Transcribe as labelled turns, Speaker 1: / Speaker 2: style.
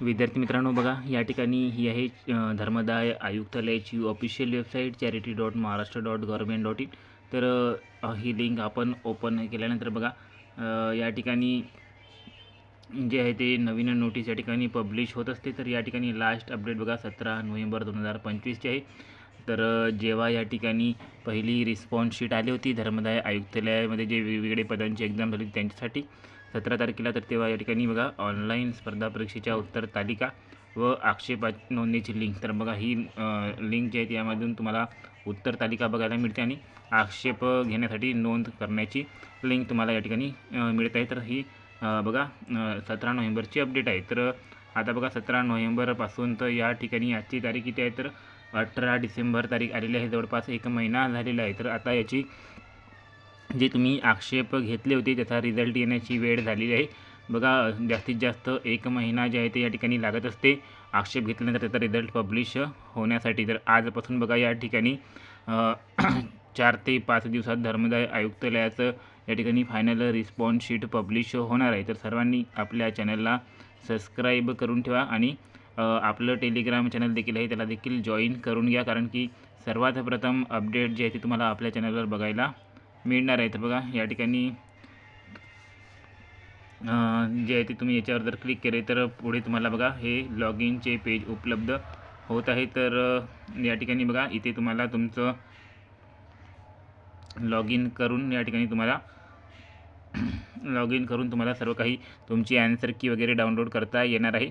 Speaker 1: विद्यार्थी मित्रांनो, बघा या ठिकाणी ही आहे धर्मदाय आयुक्तालयाची ऑफिशियल वेबसाईट charity.maharashtra.government.in. तर ही लिंक आपण ओपन केल्यानंतर बघा या ठिकाणी जे आहे ते नवीन नोटीस या ठिकाणी पब्लिश होत असते. तर या ठिकाणी लास्ट अपडेट बघा 17 नोव्हेंबर 2025 आहे. तर जेव्हा या ठिकाणी पहिली रिस्पॉन्स शीट आली होती धर्मदाय आयुक्तालयामध्ये जे वेगवेगळे पदांची एक्झाम झाली त्यांच्यासाठी 17 तारखेला, तर तेव्हा या ठिकाणी बघा ऑनलाईन स्पर्धा परीक्षेच्या उत्तर तालिका व आक्षेप नोंदणीची लिंक. तर बघा ही लिंक जी आहे यामधून तुम्हाला उत्तर तालिका बघायला मिळते आणि आक्षेप घेण्यासाठी नोंद करण्याची लिंक तुम्हाला या ठिकाणी मिळत आहे. तर ही बघा 17 नोव्हेंबरची अपडेट आहे. तर आता बघा 17 नोव्हेंबरपासून तर या ठिकाणी आजची तारीख किती आहे, तर 18 डिसेंबर तारीख आलेली आहे. जवळपास 1 महिना झालेला आहे. तर आता याची जे तुम्ही आक्षेप घेतले होते त्याचा रिझल्ट येण्याची वेळ झालेली आहे. बघा जास्तीत जास्त 1 महिना जे आहे ते या ठिकाणी लागत असते आक्षेप घेतल्यानंतर त्याचा रिझल्ट पब्लिश होण्यासाठी. तर आजपासून बघा या ठिकाणी 4 ते 5 दिवसात धर्मदाय आयुक्तालयाचं या ठिकाणी फायनल रिस्पॉन्स शीट पब्लिश होणार आहे. तर सर्वांनी आपल्या चॅनलला सबस्क्राईब करून ठेवा आणि आपलं टेलिग्राम चॅनल देखील आहे त्याला देखील जॉईन करून घ्या, कारण की सर्वात प्रथम अपडेट जे आहे ते तुम्हाला आपल्या चॅनलवर बघायला मिळणार आहे. तर बघा या ठिकाणी जे आहे ते तुम्ही याच्यावर जर क्लिक केले तर पुढे तुम्हाला बघा हे लॉग इनचे पेज उपलब्ध होत आहे. तर या ठिकाणी बघा इथे तुम्हाला तुमचं लॉग इन करून या ठिकाणी तुम्हाला सर्व काही तुमची ॲन्सर की वगैरे डाउनलोड करता येणार आहे.